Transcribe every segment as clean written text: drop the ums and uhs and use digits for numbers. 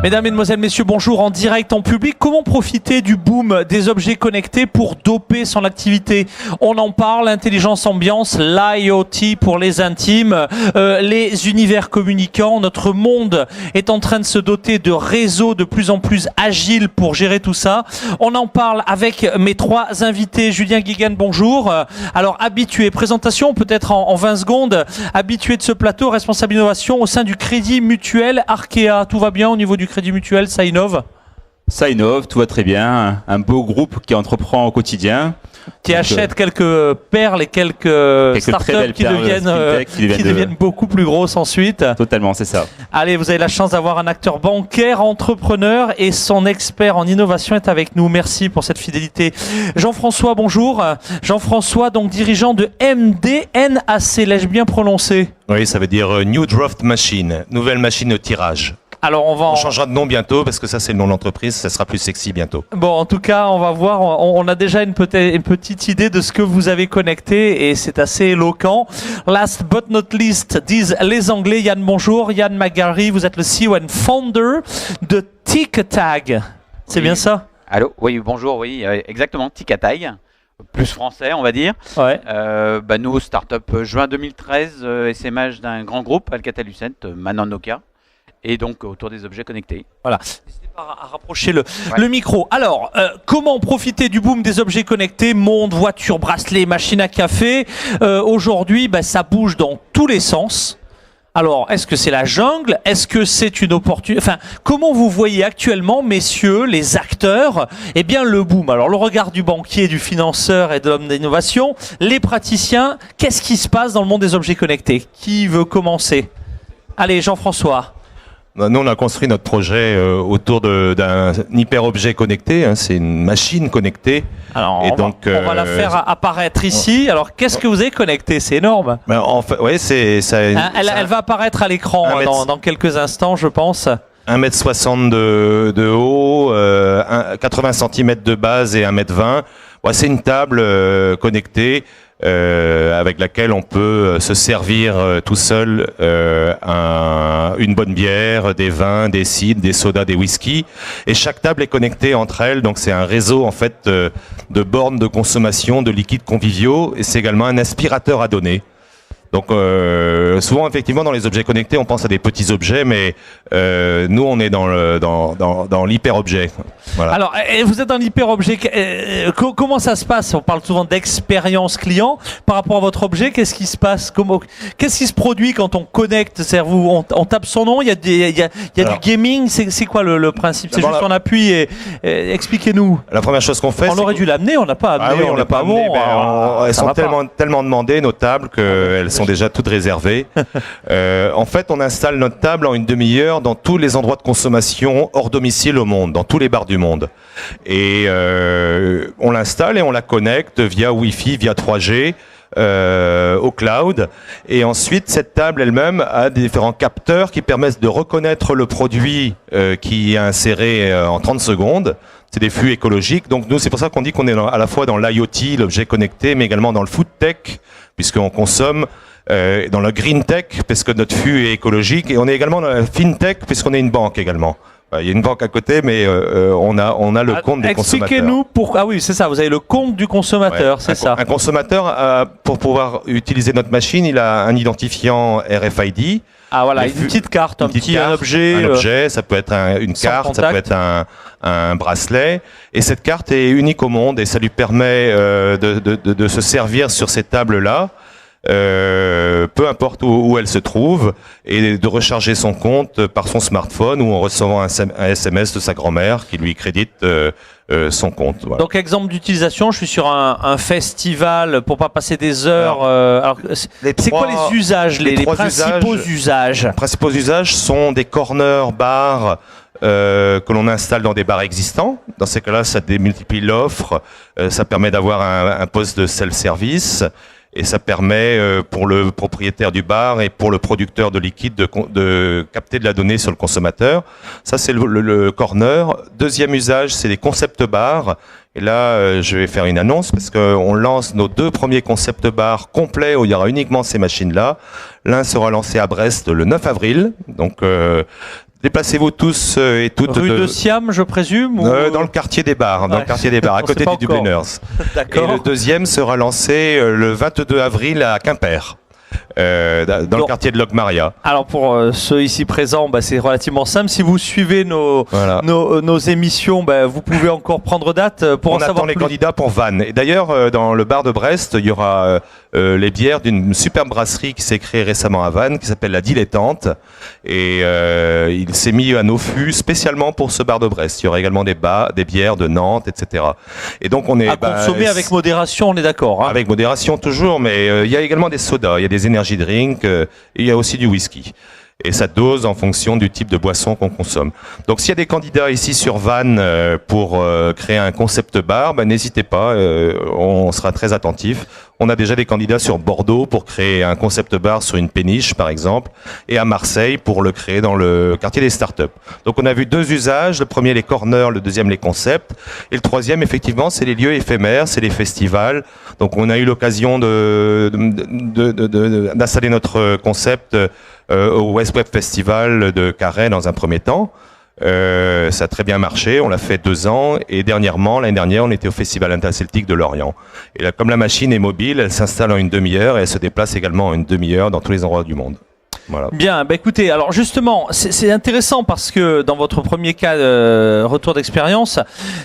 Mesdames, Mesdemoiselles, Messieurs, bonjour, en direct, en public. Comment profiter du boom des objets connectés pour doper son activité? On en parle, l'intelligence ambiance, l'IoT pour les intimes, les univers communicants. Notre monde est en train de se doter de réseaux de plus en plus agiles pour gérer tout ça. On en parle avec mes trois invités. Julien Guiguen, bonjour. Alors, habitué, présentation peut-être en 20 secondes. Habitué de ce plateau, responsable innovation au sein du Crédit Mutuel Arkea. Tout va bien au niveau du Crédit Mutuel, ça innove? Ça innove, tout va très bien. Un beau groupe qui entreprend au quotidien. Qui achète quelques perles et quelques startups qui deviennent beaucoup plus grosses ensuite. Totalement, c'est ça. Allez, vous avez la chance d'avoir un acteur bancaire, entrepreneur et son expert en innovation est avec nous. Merci pour cette fidélité. Jean-François, bonjour. Jean-François, donc dirigeant de MDNAC, l'ai-je bien prononcé? Oui, ça veut dire New Draft Machine, nouvelle machine de tirage. Alors on changera de nom bientôt parce que ça c'est le nom de l'entreprise, ça sera plus sexy bientôt. Bon, en tout cas, on va voir, on a déjà une petite idée de ce que vous avez connecté et c'est assez éloquent. Last but not least, disent les Anglais. Yann, bonjour. Yann McGarry, vous êtes le CEO and founder de Ticatag. C'est bien ça? Allô? Oui, bonjour, oui, exactement, Ticatag. Plus français, on va dire. Ouais. Nous, start-up juin 2013, SMH d'un grand groupe, Alcatel-Lucent, maintenant Nokia. Et donc autour des objets connectés. Voilà. N'hésitez pas à rapprocher le micro. Alors, comment profiter du boom des objets connectés? Montres, voitures, bracelets, machines à café. Aujourd'hui, ça bouge dans tous les sens. Alors, est-ce que c'est la jungle? Est-ce que c'est une opportunité? Enfin, comment vous voyez actuellement, messieurs, les acteurs, le boom? Alors, le regard du banquier, du financeur et de l'homme d'innovation, les praticiens, qu'est-ce qui se passe dans le monde des objets connectés? Qui veut commencer? Allez, Jean-François. Nous, on a construit notre projet autour d'un hyper-objet connecté. C'est une machine connectée. Alors, on va la faire apparaître ici. Alors, qu'est-ce que vous avez connecté? C'est énorme. En fait, ouais, elle va apparaître à l'écran dans quelques instants, je pense. 1,60 m de haut, 80 cm de base et 1,20 m. C'est une table connectée. Avec laquelle on peut se servir tout seul une bonne bière, des vins, des cidres, des sodas, des whisky. Et chaque table est connectée entre elles, donc c'est un réseau en fait de bornes de consommation de liquides conviviaux. Et c'est également un aspirateur à données. Donc souvent effectivement dans les objets connectés on pense à des petits objets, mais nous on est dans l'hyper-objet. Voilà. Alors vous êtes dans l'hyper-objet, comment ça se passe? On parle souvent d'expérience client par rapport à votre objet. Qu'est-ce qui se passe? Qu'est-ce qui se produit quand on connecte? On tape son nom, il y a du gaming, c'est quoi le principe? C'est juste on appuie et expliquez-nous. La première chose qu'on fait, on aurait dû l'amener, on n'a pas amené. On l'a pas amené. Elles sont tellement demandées nos tables qu'elles sont déjà toutes réservées. En fait, on installe notre table en une demi-heure dans tous les endroits de consommation hors domicile au monde, dans tous les bars du monde. Et on l'installe et on la connecte via Wi-Fi, via 3G. Au cloud, et ensuite cette table elle-même a des différents capteurs qui permettent de reconnaître le produit qui est inséré en 30 secondes. C'est des flux écologiques, donc nous c'est pour ça qu'on dit qu'on est à la fois dans l'IoT, l'objet connecté, mais également dans le food tech, puisqu'on consomme dans le green tech, parce que notre flux est écologique, et on est également dans la fintech, puisqu'on est une banque également. Il y a une banque à côté, mais on a le compte des consommateurs. Expliquez-nous pourquoi. Ah oui, c'est ça, vous avez le compte du consommateur, c'est ça. Un consommateur, pour pouvoir utiliser notre machine, il a un identifiant RFID. Ah voilà, une petite carte, un objet. Un objet, ça peut être une carte, ça peut être un bracelet. Et cette carte est unique au monde et ça lui permet de se servir sur ces tables-là. Peu importe où elle se trouve, et de recharger son compte par son smartphone ou en recevant un SMS de sa grand-mère qui lui crédite son compte. Voilà. Donc exemple d'utilisation, je suis sur un festival pour pas passer des heures. C'est quoi les usages, les principaux usages? Les principaux usages sont des corner bars que l'on installe dans des bars existants. Dans ces cas-là, ça démultiplie l'offre, ça permet d'avoir un poste de self-service. Et ça permet pour le propriétaire du bar et pour le producteur de liquide de capter de la donnée sur le consommateur. Ça, c'est le corner. Deuxième usage, c'est les concept bars. Et là, je vais faire une annonce parce qu'on lance nos 2 premiers concept bars complets où il y aura uniquement ces machines-là. L'un sera lancé à Brest le 9 avril. Donc, Déplacez-vous tous et toutes Rue de Siam, je présume, ou... dans le quartier des bars, dans Ouais. le quartier des bars, à On côté sait pas du encore. Dubliners. Et D'accord. le deuxième sera lancé le 22 avril à Quimper, dans Bon. le quartier de Locmaria. Alors pour ceux ici présents, c'est relativement simple. Si vous suivez nos émissions, vous pouvez encore prendre date pour On en savoir attend les plus. candidats pour Vannes. Et d'ailleurs, dans le bar de Brest, il y aura les bières d'une superbe brasserie qui s'est créée récemment à Vannes, qui s'appelle la Dilettante. Et il s'est mis à nos fûts spécialement pour ce bar de Brest. Il y aura également des bières de Nantes, etc. Et donc on est À consommer avec modération, on est d'accord. Hein. avec modération toujours, mais il y a également des sodas, il y a des energy drinks, et il y a aussi du whisky. Et ça dose en fonction du type de boisson qu'on consomme. Donc s'il y a des candidats ici sur Vannes pour créer un concept bar, n'hésitez pas, on sera très attentifs. On a déjà des candidats sur Bordeaux pour créer un concept bar sur une péniche par exemple, et à Marseille pour le créer dans le quartier des startups. Donc on a vu deux usages, le premier les corners, le deuxième les concepts, et le troisième effectivement c'est les lieux éphémères, c'est les festivals. Donc on a eu l'occasion d'installer notre concept au West Web Festival de Carhaix dans un premier temps. Ça a très bien marché, on l'a fait 2 ans et dernièrement, l'année dernière, on était au Festival Interceltique de Lorient. Et là, comme la machine est mobile, elle s'installe en une demi-heure et elle se déplace également en une demi-heure dans tous les endroits du monde. Voilà. Bien, écoutez, alors justement, c'est intéressant parce que dans votre premier cas retour d'expérience,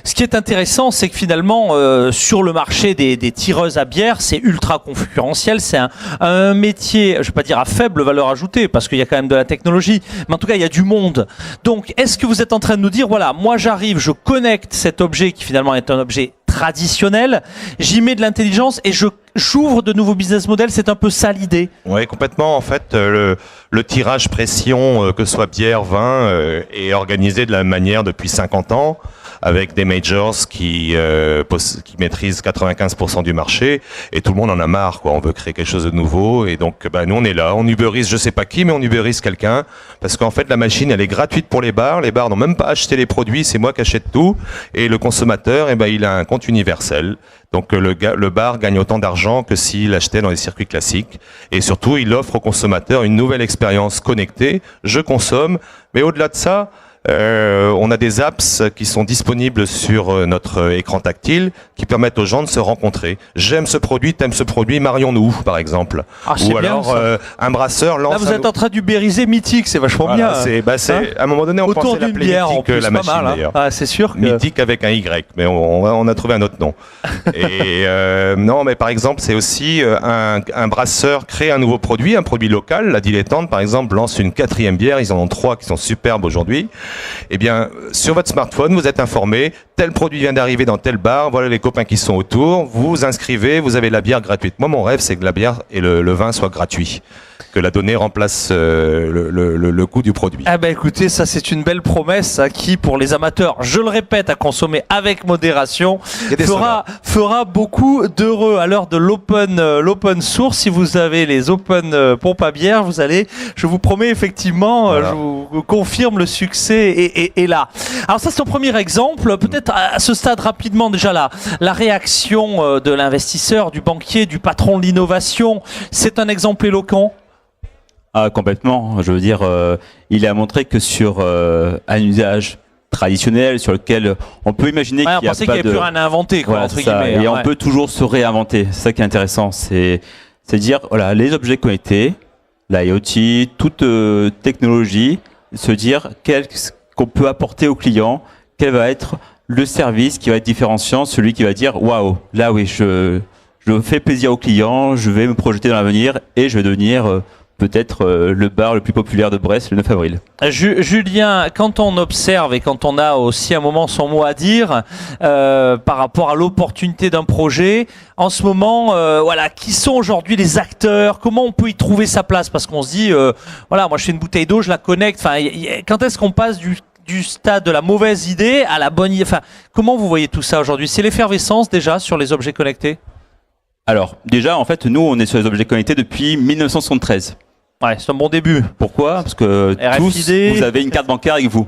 ce qui est intéressant, c'est que finalement, sur le marché des tireuses à bière, c'est ultra concurrentiel, c'est un métier, je vais pas dire à faible valeur ajoutée, parce qu'il y a quand même de la technologie, mais en tout cas, il y a du monde. Donc, est-ce que vous êtes en train de nous dire, voilà, moi j'arrive, je connecte cet objet qui finalement est un objet traditionnel, j'y mets de l'intelligence et j'ouvre de nouveaux business models, c'est un peu ça l'idée. Oui, complètement. En fait, le tirage pression, que ce soit bière, vin, est organisé de la même manière depuis 50 ans, avec des majors qui maîtrisent 95% du marché, et tout le monde en a marre, quoi. On veut créer quelque chose de nouveau, et donc nous on est là, on ubérise je sais pas qui, mais on ubérise quelqu'un, parce qu'en fait la machine elle est gratuite pour les bars n'ont même pas acheté les produits, c'est moi qui achète tout, et le consommateur, il a un compte universel. Donc le bar gagne autant d'argent que s'il achetait dans les circuits classiques. Et surtout, il offre au consommateur une nouvelle expérience connectée. Je consomme, mais au-delà de ça, on a des apps qui sont disponibles sur notre écran tactile qui permettent aux gens de se rencontrer. J'aime ce produit, t'aimes ce produit, marions-nous par exemple. Ah, c'est Ou bien, alors ça. un brasseur lance. Là, vous êtes en train d'ubériser Mythique, c'est vachement Voilà, bien. c'est Hein à un moment donné on autour pensait d'une l'appeler bière, en Mythique, plus, la pas machine mal. Hein. d'ailleurs. Ah, c'est sûr que... Mythique avec un Y, mais on a trouvé un autre nom. Et non, mais par exemple, c'est aussi un brasseur crée un nouveau produit, un produit local. La Dilettante, par exemple, lance une 4e bière. Ils en ont 3 qui sont superbes aujourd'hui. Eh bien, sur votre smartphone, vous êtes informé. Tel produit vient d'arriver dans tel bar. Voilà les copains qui sont autour. Vous vous inscrivez, vous avez la bière gratuite. Moi, mon rêve, c'est que la bière et le vin soient gratuits. Que la donnée remplace le coût du produit. Ah écoutez, ça c'est une belle promesse qui, pour les amateurs, je le répète, à consommer avec modération, fera beaucoup d'heureux. À l'heure de l'open source, si vous avez les open pompes à bière, je vous promets effectivement, voilà. je vous confirme, le succès est là. Alors ça c'est un premier exemple. Peut-être à ce stade rapidement déjà la réaction de l'investisseur, du banquier, du patron de l'innovation, c'est un exemple éloquent. Ah, complètement. Je veux dire, il a montré que sur un usage traditionnel sur lequel on peut imaginer Ouais, qu'il n'y a pensait pas qu'il n'y avait de... plus rien à inventer, quoi, Voilà, entre ça. guillemets. Et hein, on peut toujours se réinventer. C'est ça qui est intéressant. C'est dire, voilà, les objets connectés, l'IoT, toute technologie, se dire qu'est-ce qu'on peut apporter au client, quel va être le service qui va être différenciant, celui qui va dire, waouh, là oui, je fais plaisir au client, je vais me projeter dans l'avenir et je vais devenir peut-être le bar le plus populaire de Brest le 9 avril. Julien, quand on observe et quand on a aussi un moment son mot à dire par rapport à l'opportunité d'un projet, en ce moment, voilà, qui sont aujourd'hui les acteurs? Comment on peut y trouver sa place? Parce qu'on se dit, voilà, moi je fais une bouteille d'eau, je la connecte. Enfin, quand est-ce qu'on passe du stade de la mauvaise idée à la bonne idée? Enfin, comment vous voyez tout ça aujourd'hui? C'est l'effervescence déjà sur les objets connectés? Alors, déjà, en fait, nous, on est sur les objets connectés depuis 1973. Ouais, c'est un bon début. Pourquoi? Parce que tous, vous avez une carte bancaire avec vous.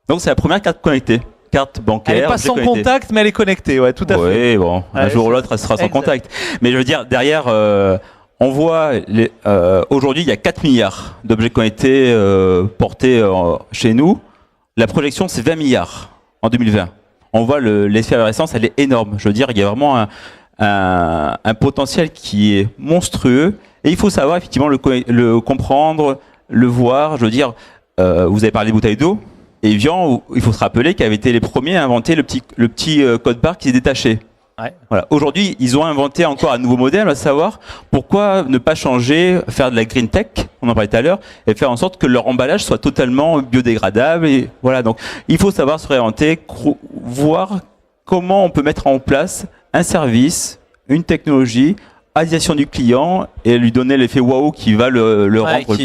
Donc, c'est la première carte connectée. Carte bancaire. Elle n'est pas sans contact, mais elle est connectée, ouais, tout à fait. Oui, bon, un jour ou l'autre, elle sera sans contact. Mais je veux dire, derrière, on voit aujourd'hui, il y a 4 milliards d'objets connectés portés chez nous. La projection, c'est 20 milliards en 2020. On voit l'effervescence, elle est énorme. Je veux dire, il y a vraiment un potentiel qui est monstrueux. Et il faut savoir effectivement le comprendre, le voir. Je veux dire, vous avez parlé des bouteilles d'eau. Et Evian, il faut se rappeler qu'ils avaient été les premiers à inventer le petit code barre qui est détaché. Ouais. Voilà. Aujourd'hui, ils ont inventé encore un nouveau modèle, à savoir pourquoi ne pas changer, faire de la green tech, on en parlait tout à l'heure, et faire en sorte que leur emballage soit totalement biodégradable. Et voilà. Donc, il faut savoir se réorienter, voir comment on peut mettre en place un service, une technologie, à destination du client et lui donner l'effet waouh qui va le rendre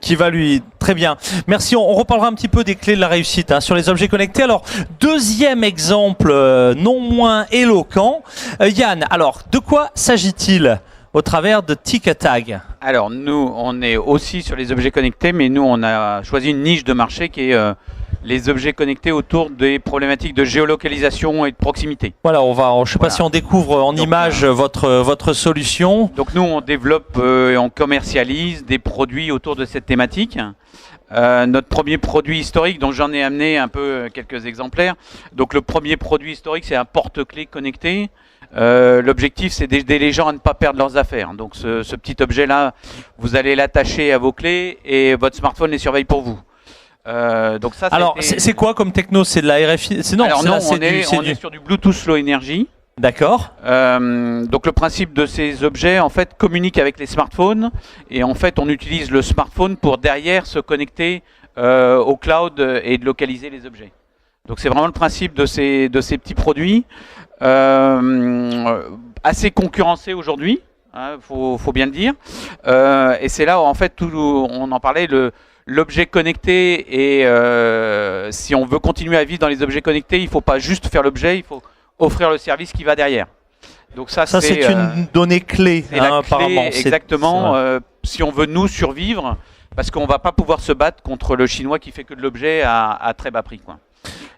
qui va lui très bien. Merci. On reparlera un petit peu des clés de la réussite sur les objets connectés. Alors deuxième exemple non moins éloquent, Yann. Alors de quoi s'agit-il au travers de TicTag? Alors nous on est aussi sur les objets connectés, mais nous on a choisi une niche de marché qui est les objets connectés autour des problématiques de géolocalisation et de proximité. Voilà, je ne sais pas si on découvre en image votre solution. Donc nous, on développe et on commercialise des produits autour de cette thématique. Notre premier produit historique, dont j'en ai amené un peu quelques exemplaires. Donc le premier produit historique, c'est un porte-clés connecté. L'objectif, c'est d'aider les gens à ne pas perdre leurs affaires. Donc ce petit objet-là, vous allez l'attacher à vos clés et votre smartphone les surveille pour vous. Donc ça, alors c'est quoi comme techno? C'est de la RFI? On est sur du Bluetooth Low Energy. D'accord. Donc le principe de ces objets en fait communique avec les smartphones et en fait on utilise le smartphone pour derrière se connecter au cloud et de localiser les objets. Donc c'est vraiment le principe de ces petits produits assez concurrencés aujourd'hui, faut bien le dire. Et c'est là où en fait on en parlait l'objet connecté et si on veut continuer à vivre dans les objets connectés, il ne faut pas juste faire l'objet, il faut offrir le service qui va derrière. Donc ça c'est une donnée clé, apparemment. Exactement. Si on veut nous survivre, parce qu'on ne va pas pouvoir se battre contre le chinois qui fait que de l'objet à très bas prix, quoi.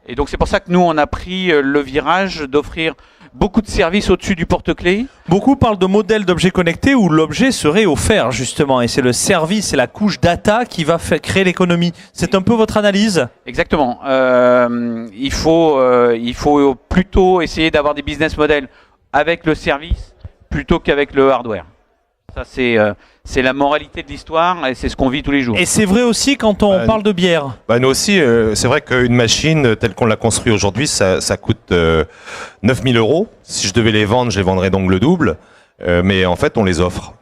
Et donc c'est pour ça que nous on a pris le virage d'offrir beaucoup de services au-dessus du porte-clés. Beaucoup parlent de modèles d'objets connectés où l'objet serait offert justement et c'est le service et la couche data qui va créer l'économie. C'est un peu votre analyse? Exactement. Il faut plutôt essayer d'avoir des business models avec le service plutôt qu'avec le hardware. Ça c'est la moralité de l'histoire et c'est ce qu'on vit tous les jours. Et c'est vrai aussi quand on parle de bière. Nous aussi, c'est vrai qu'une machine telle qu'on l'a construite aujourd'hui, ça coûte 9 000 €. Si je devais les vendre, je les vendrais donc le double. Mais en fait, on les offre.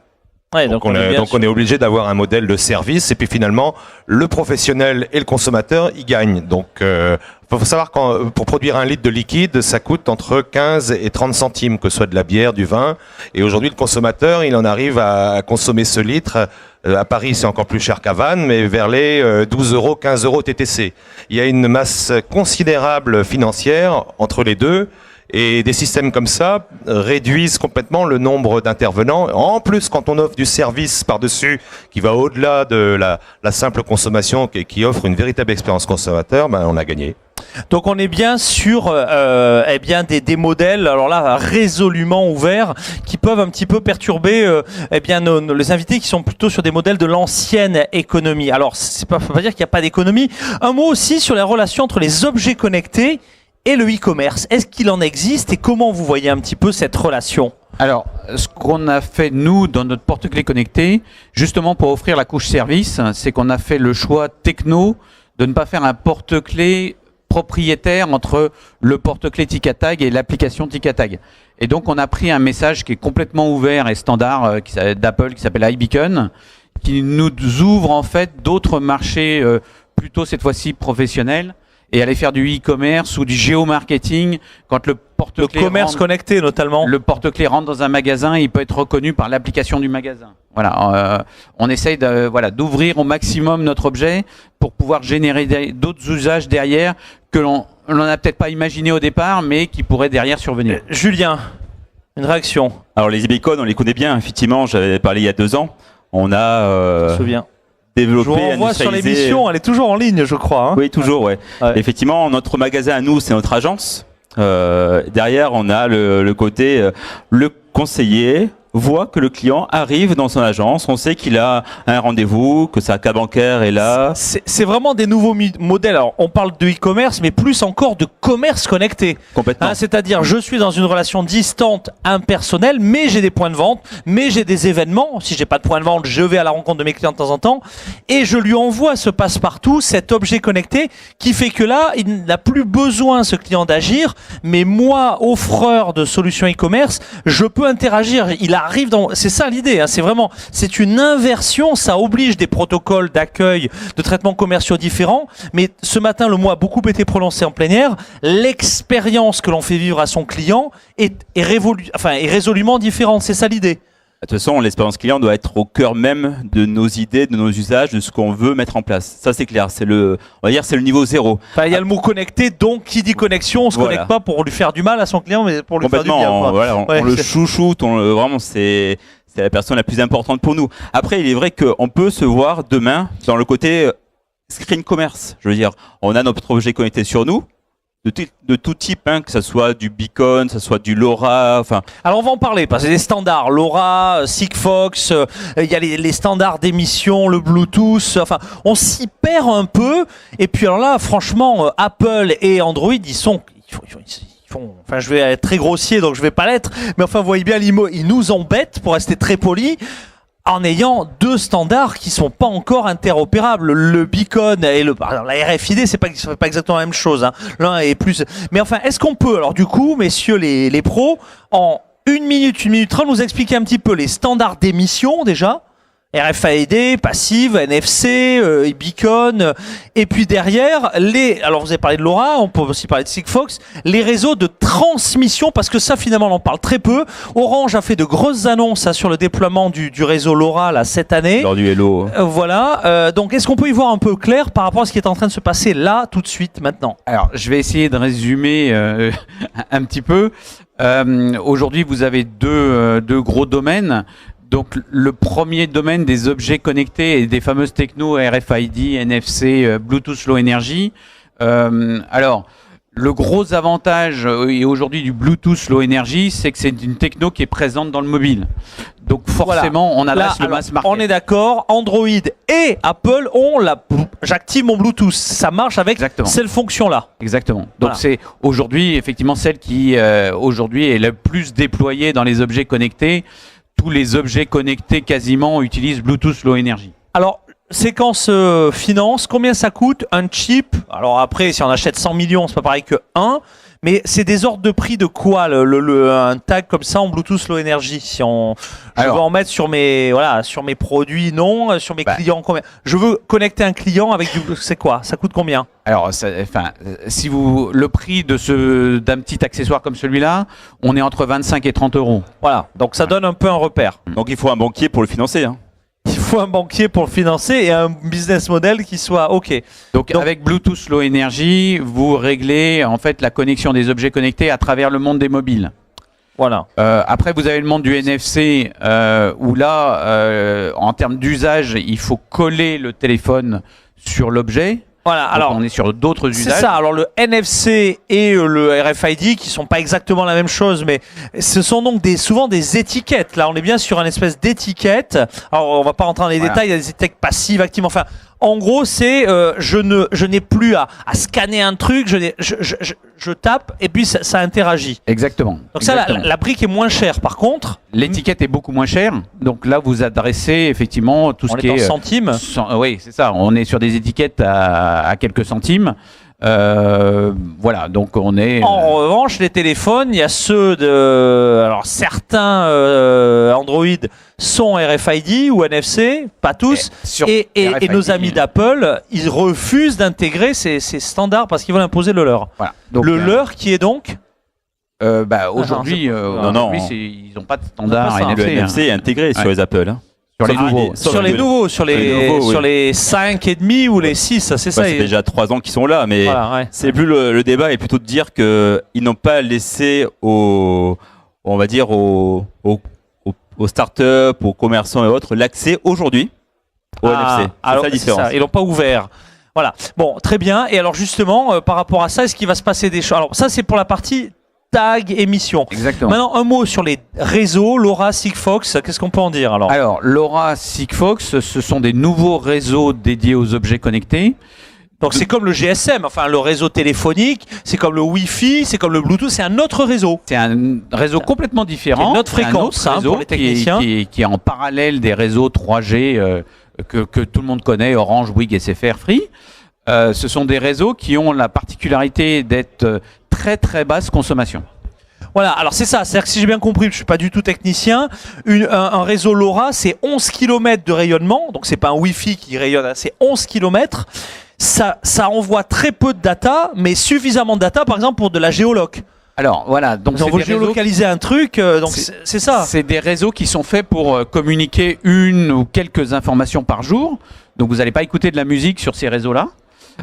Ouais, donc on est obligé d'avoir un modèle de service et puis finalement le professionnel et le consommateur y gagnent. Donc faut savoir que pour produire un litre de liquide, ça coûte entre 15 et 30 centimes, que ce soit de la bière, du vin. Et aujourd'hui, le consommateur, il en arrive à consommer ce litre. À Paris, c'est encore plus cher qu'à Vannes, mais vers les 12 €, 15 € TTC. Il y a une masse considérable financière entre les deux. Et des systèmes comme ça réduisent complètement le nombre d'intervenants. En plus, quand on offre du service par-dessus qui va au-delà de la simple consommation, qui offre une véritable expérience consommateur, on a gagné. Donc on est bien sur des modèles, alors là résolument ouverts, qui peuvent un petit peu perturber les invités qui sont plutôt sur des modèles de l'ancienne économie. Alors faut pas dire qu'il n'y a pas d'économie. Un mot aussi sur la relation entre les objets connectés et le e-commerce. Est-ce qu'il en existe et comment vous voyez un petit peu cette relation? Alors, ce qu'on a fait, nous, dans notre porte-clés connecté, justement pour offrir la couche service, c'est qu'on a fait le choix techno de ne pas faire un porte-clés propriétaire entre le porte-clés TicTag et l'application TicTag. Et donc, on a pris un message qui est complètement ouvert et standard d'Apple qui s'appelle iBeacon, qui nous ouvre en fait d'autres marchés plutôt cette fois-ci professionnels, et aller faire du e-commerce ou du géomarketing quand le porte-clés commerce connecté notamment. Le porte-clés rentre dans un magasin, il peut être reconnu par l'application du magasin. Voilà, on essaye d'ouvrir au maximum notre objet pour pouvoir générer d'autres usages derrière que l'on n'a peut-être pas imaginé au départ, mais qui pourraient derrière survenir. Julien, une réaction? Alors les iBeacon, on les connaît bien. Effectivement, j'avais parlé il y a 2 ans. On a. Je me souviens. Développé, je vous renvoie sur l'émission, elle est toujours en ligne, je crois. Oui, toujours, ouais. Effectivement, notre magasin à nous, c'est notre agence. Derrière, on a le côté le conseiller, voit que le client arrive dans son agence, on sait qu'il a un rendez-vous, que sa carte bancaire est là. C'est vraiment des nouveaux modèles. Alors, on parle de e-commerce, mais plus encore de commerce connecté. Complètement. C'est-à-dire, je suis dans une relation distante, impersonnelle, mais j'ai des points de vente, mais j'ai des événements. Si j'ai pas de point de vente, je vais à la rencontre de mes clients de temps en temps, et je lui envoie ce passe-partout, cet objet connecté, qui fait que là, il n'a plus besoin, ce client, d'agir, mais moi, offreur de solutions e-commerce, je peux interagir. Il arrive dans, c'est ça l'idée, hein, c'est une inversion, ça oblige des protocoles d'accueil, de traitements commerciaux différents, mais ce matin, le mot a beaucoup été prononcé en plein air, l'expérience que l'on fait vivre à son client est résolument différente, c'est ça l'idée. De toute façon, l'expérience client doit être au cœur même de nos idées, de nos usages, de ce qu'on veut mettre en place. Ça, c'est clair. On va dire, c'est le niveau 0. Il y a le mot connecté, donc qui dit connexion, on se connecte pas pour lui faire du mal à son client, mais pour lui faire du bien. On le chouchoute, vraiment, c'est la personne la plus importante pour nous. Après, il est vrai qu'on peut se voir demain dans le côté screen commerce. Je veux dire, on a notre objet connecté sur nous, de tout type, hein, que ce soit du beacon, que ce soit du LoRa, enfin. Alors on va en parler parce que les standards, LoRa, Sigfox, il y a les standards d'émission, le Bluetooth, enfin on s'y perd un peu. Et puis alors là, franchement, Apple et Android, ils font, enfin je vais être très grossier donc je vais pas l'être, mais enfin vous voyez bien ils nous embêtent pour rester très poli. En ayant deux standards qui sont pas encore interopérables, le beacon et la RFID, c'est pas exactement la même chose, hein. L'un est plus. Mais enfin, est-ce qu'on peut, alors du coup, messieurs les pros, en 1 minute 30, nous expliquer un petit peu les standards d'émission déjà? RFID, passive, NFC, beacon, et puis derrière, alors vous avez parlé de LoRa, on peut aussi parler de Sigfox, les réseaux de transmission, parce que ça finalement on en parle très peu. Orange a fait de grosses annonces sur le déploiement du réseau LoRa là, cette année. Lors du Hello. Voilà, donc est-ce qu'on peut y voir un peu clair par rapport à ce qui est en train de se passer là, tout de suite, maintenant? Alors, je vais essayer de résumer un petit peu. Aujourd'hui, vous avez deux gros domaines. Donc le premier domaine des objets connectés et des fameuses techno RFID, NFC, Bluetooth Low Energy. Alors le gros avantage aujourd'hui du Bluetooth Low Energy, c'est que c'est une techno qui est présente dans le mobile. Donc forcément, on adresse le mass market. On est d'accord, Android et Apple ont j'active mon Bluetooth. Ça marche avec cette fonction-là. Exactement. Donc c'est aujourd'hui effectivement celle qui aujourd'hui est le plus déployée dans les objets connectés. Tous les objets connectés quasiment utilisent Bluetooth Low Energy. Alors, séquence finance, combien ça coûte un chip? Alors après, si on achète 100 millions, c'est pas pareil que 1. Mais c'est des ordres de prix de quoi un tag comme ça en Bluetooth Low Energy? Si je veux en mettre sur mes produits, non, sur mes clients, combien? Je veux connecter un client avec c'est quoi? Ça coûte combien? Alors, si le prix d'un petit accessoire comme celui-là, on est entre 25 et 30 euros. Voilà, donc ça donne un peu un repère. Donc il faut un banquier pour le financer, hein. Il faut un banquier pour le financer et un business model qui soit OK. Donc avec Bluetooth Low Energy, vous réglez en fait la connexion des objets connectés à travers le monde des mobiles. Voilà. Après, vous avez le monde du NFC où là, en termes d'usage, il faut coller le téléphone sur l'objet. Voilà, alors on est sur d'autres usages. C'est ça, alors le NFC et le RFID qui sont pas exactement la même chose, mais ce sont donc souvent des étiquettes. Là, on est bien sur une espèce d'étiquette. Alors, on va pas rentrer dans les détails, il y a des étiquettes passives, actives, enfin... En gros, c'est je n'ai plus à scanner un truc, je tape et puis ça interagit. Exactement. Donc ça, la brique est moins chère. Par contre, l'étiquette est beaucoup moins chère. Donc là, vous adressez effectivement tout ce qui est en centimes. Oui, c'est ça. On est sur des étiquettes à quelques centimes. Voilà, donc on est. En revanche, les téléphones, il y a ceux alors certains Android sont RFID ou NFC, pas tous, et nos amis d'Apple, ils refusent d'intégrer ces standards parce qu'ils veulent imposer le leur. Voilà. Donc, leur qui est donc aujourd'hui, ils n'ont pas de standard NFC. Le NFC est intégré sur les Apple. Hein. Sur les 5 et demi ou les 6, ça c'est ça. C'est déjà 3 ans qu'ils sont là, mais c'est plus le débat est plutôt de dire que ils n'ont pas laissé aux startups, aux commerçants et autres l'accès aujourd'hui au NFC. C'est la différence. Ils l'ont pas ouvert. Voilà. Bon, très bien. Et alors justement, par rapport à ça, est-ce qu'il va se passer des choses? Alors ça, c'est pour la partie tag, émission. Exactement. Maintenant, un mot sur les réseaux, LoRa, Sigfox, qu'est-ce qu'on peut en dire alors? Alors, LoRa, Sigfox, ce sont des nouveaux réseaux dédiés aux objets connectés. Donc c'est comme le GSM, enfin le réseau téléphonique, c'est comme le Wi-Fi, c'est comme le Bluetooth, c'est un autre réseau. C'est un réseau complètement différent. Notre fréquence, un autre réseau pour les techniciens. qui est en parallèle des réseaux 3G que tout le monde connaît, Orange, Bouygues, SFR, Free. Ce sont des réseaux qui ont la particularité d'être très très basse consommation. Voilà, alors c'est ça, c'est-à-dire que si j'ai bien compris, je ne suis pas du tout technicien, un réseau LoRa, c'est 11 km de rayonnement, donc c'est pas un Wi-Fi qui rayonne, c'est 11 km. Ça envoie très peu de data, mais suffisamment de data, par exemple, pour de la géoloc. Alors voilà, donc on veut géolocaliser un truc, donc c'est ça. C'est des réseaux qui sont faits pour communiquer une ou quelques informations par jour. Donc vous n'allez pas écouter de la musique sur ces réseaux-là.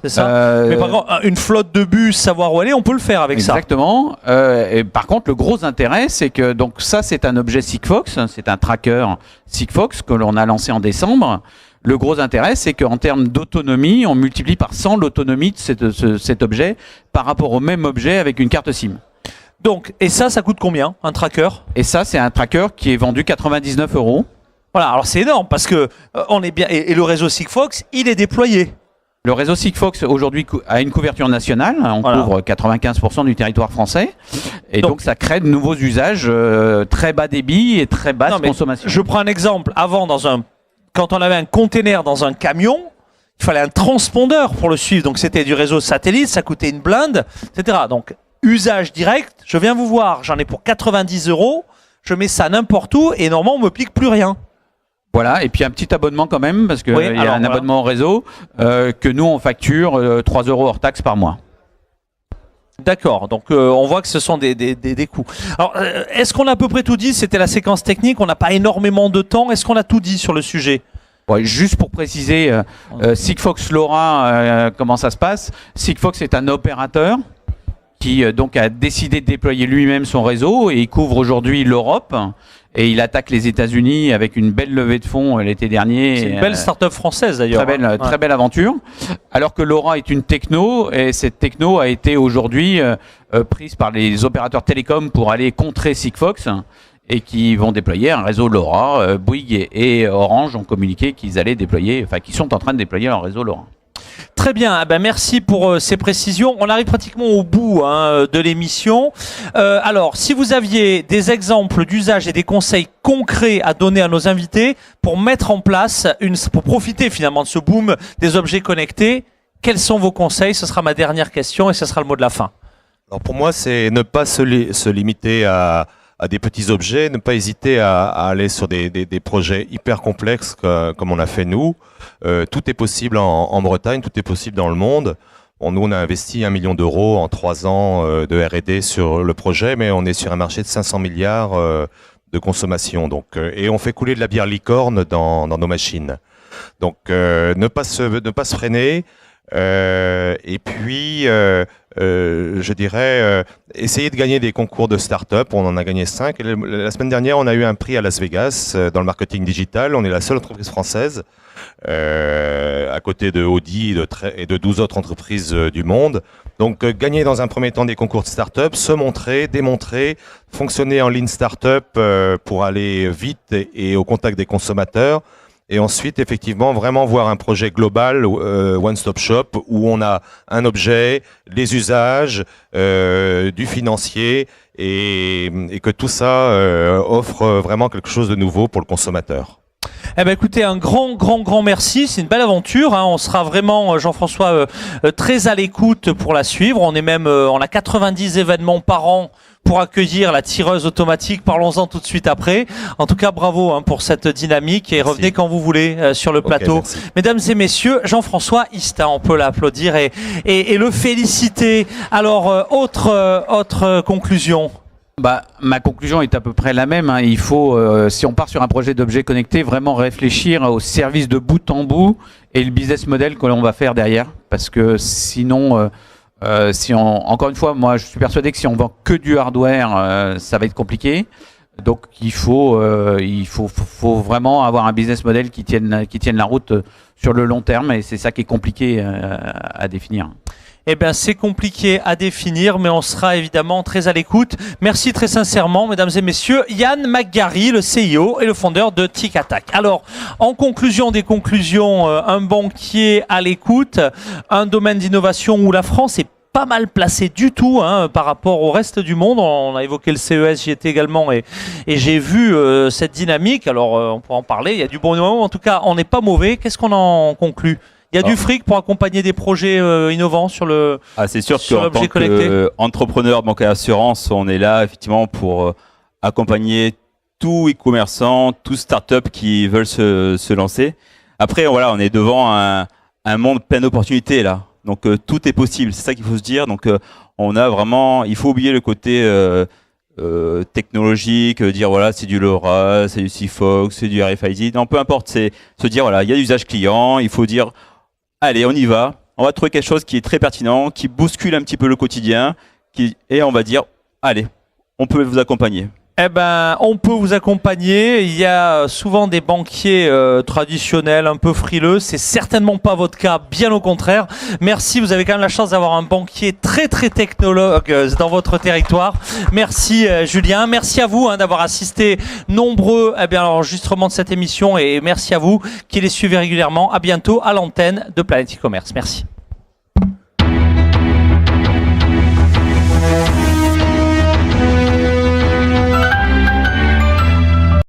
C'est ça. Mais par contre, une flotte de bus, savoir où aller, on peut le faire avec ça. Exactement. Et par contre, le gros intérêt, c'est que donc ça, c'est un objet Sigfox, c'est un tracker Sigfox que l'on a lancé en décembre. Le gros intérêt, c'est qu'en termes d'autonomie, on multiplie par 100 l'autonomie de cet objet par rapport au même objet avec une carte SIM. Donc, et ça coûte combien, un tracker? Et ça, c'est un tracker qui est vendu 99 €. Voilà, alors c'est énorme parce que on est bien. Et le réseau Sigfox, il est déployé. Le réseau Sigfox aujourd'hui a une couverture nationale, on couvre 95% du territoire français, et donc ça crée de nouveaux usages très bas débit et très basse consommation. Je prends un exemple. Avant, quand on avait un container dans un camion, il fallait un transpondeur pour le suivre. Donc c'était du réseau satellite, ça coûtait une blinde, etc. Donc usage direct, je viens vous voir, j'en ai pour 90 €, je mets ça n'importe où et normalement on me pique plus rien. Voilà, et puis un petit abonnement quand même, parce qu'il y a un abonnement au réseau que nous on facture 3 € hors taxe par mois. D'accord, donc on voit que ce sont des coûts. Alors, est-ce qu'on a à peu près tout dit? C'était la séquence technique, on n'a pas énormément de temps. Est-ce qu'on a tout dit sur le sujet? Ouais, juste pour préciser, Sigfox LoRa, comment ça se passe? Sigfox est un opérateur qui donc a décidé de déployer lui-même son réseau et il couvre aujourd'hui l'Europe. Et il attaque les États-Unis avec une belle levée de fonds l'été dernier. C'est une belle start-up française d'ailleurs. Très belle aventure. Alors que LoRa est une techno, et cette techno a été aujourd'hui prise par les opérateurs télécoms pour aller contrer Sigfox et qui vont déployer un réseau LoRa. Bouygues et Orange ont communiqué qu'ils allaient déployer, enfin qu'ils sont en train de déployer leur réseau LoRa. Très bien, merci pour ces précisions. On arrive pratiquement au bout de l'émission. Alors, si vous aviez des exemples d'usage et des conseils concrets à donner à nos invités pour mettre en place, pour profiter finalement de ce boom des objets connectés, quels sont vos conseils? Ce sera ma dernière question et ce sera le mot de la fin. Alors pour moi, c'est ne pas se limiter à des petits objets, ne pas hésiter à aller sur des projets hyper complexes comme on a fait nous. Tout est possible en Bretagne, tout est possible dans le monde. Bon, nous, on a investi 1 million d'euros en 3 ans de R&D sur le projet, mais on est sur un marché de 500 milliards de consommation. Donc, et on fait couler de la bière licorne dans nos machines. Donc, ne pas se freiner. Et puis, je dirais, essayer de gagner des concours de start-up. On en a gagné 5. Et la semaine dernière, on a eu un prix à Las Vegas dans le marketing digital. On est la seule entreprise française, à côté de Audi et de 12 autres entreprises du monde. Donc, gagner dans un premier temps des concours de start-up, se montrer, démontrer, fonctionner en lean start-up pour aller vite et au contact des consommateurs. Et ensuite, effectivement, vraiment voir un projet global, one-stop shop, où on a un objet, les usages, du financier, et que tout ça offre vraiment quelque chose de nouveau pour le consommateur. Eh ben écoutez, un grand merci, c'est une belle aventure, hein. On sera vraiment, Jean-François, très à l'écoute pour la suivre. On est même, on a 90 événements par an pour accueillir la tireuse automatique. Parlons-en tout de suite après. En tout cas, bravo pour cette dynamique et revenez quand vous voulez sur le plateau. Merci. Mesdames et messieurs, Jean-François Histin, on peut l'applaudir et le féliciter. Alors, autre conclusion. Ma conclusion est à peu près la même, hein. Il faut, si on part sur un projet d'objet connecté, vraiment réfléchir au service de bout en bout et le business model que l'on va faire derrière. Parce que sinon, encore une fois, moi je suis persuadé que si on vend que du hardware, ça va être compliqué. Donc il faut vraiment avoir un business model qui tienne la route sur le long terme, et c'est ça qui est compliqué à définir. Eh bien, c'est compliqué à définir, mais on sera évidemment très à l'écoute. Merci très sincèrement, mesdames et messieurs. Yann McGarry, le CIO et le fondeur de TicAttack. Alors, en conclusion des conclusions, un banquier à l'écoute, un domaine d'innovation où la France est pas mal placée du tout par rapport au reste du monde. On a évoqué le CES, j'y étais également et j'ai vu cette dynamique. Alors, on pourra en parler. Il y a du bon moment. En tout cas, on n'est pas mauvais. Qu'est-ce qu'on en conclut ? Il y a du fric pour accompagner des projets innovants sur le c'est sûr sur qu'en tant qu'entrepreneur, banque et assurance, on est là effectivement pour accompagner tout e-commerçant, tout start-up qui veulent se lancer. Après, voilà, on est devant un monde plein d'opportunités là. Donc tout est possible, c'est ça qu'il faut se dire. Donc on a vraiment, il faut oublier le côté technologique, dire voilà c'est du LoRa, c'est du Sigfox, c'est du RFID. Non, peu importe, c'est se dire voilà il y a l'usage client. Il faut dire allez on y va, on va trouver quelque chose qui est très pertinent, qui bouscule un petit peu le quotidien, et on va dire allez on peut vous accompagner. Eh ben, on peut vous accompagner. Il y a souvent des banquiers traditionnels, un peu frileux. C'est certainement pas votre cas, bien au contraire. Merci, vous avez quand même la chance d'avoir un banquier très très technologue dans votre territoire. Merci Julien, merci à vous d'avoir assisté nombreux à l'enregistrement de cette émission et merci à vous qui les suivez régulièrement. À bientôt à l'antenne de Planète e-commerce. Merci.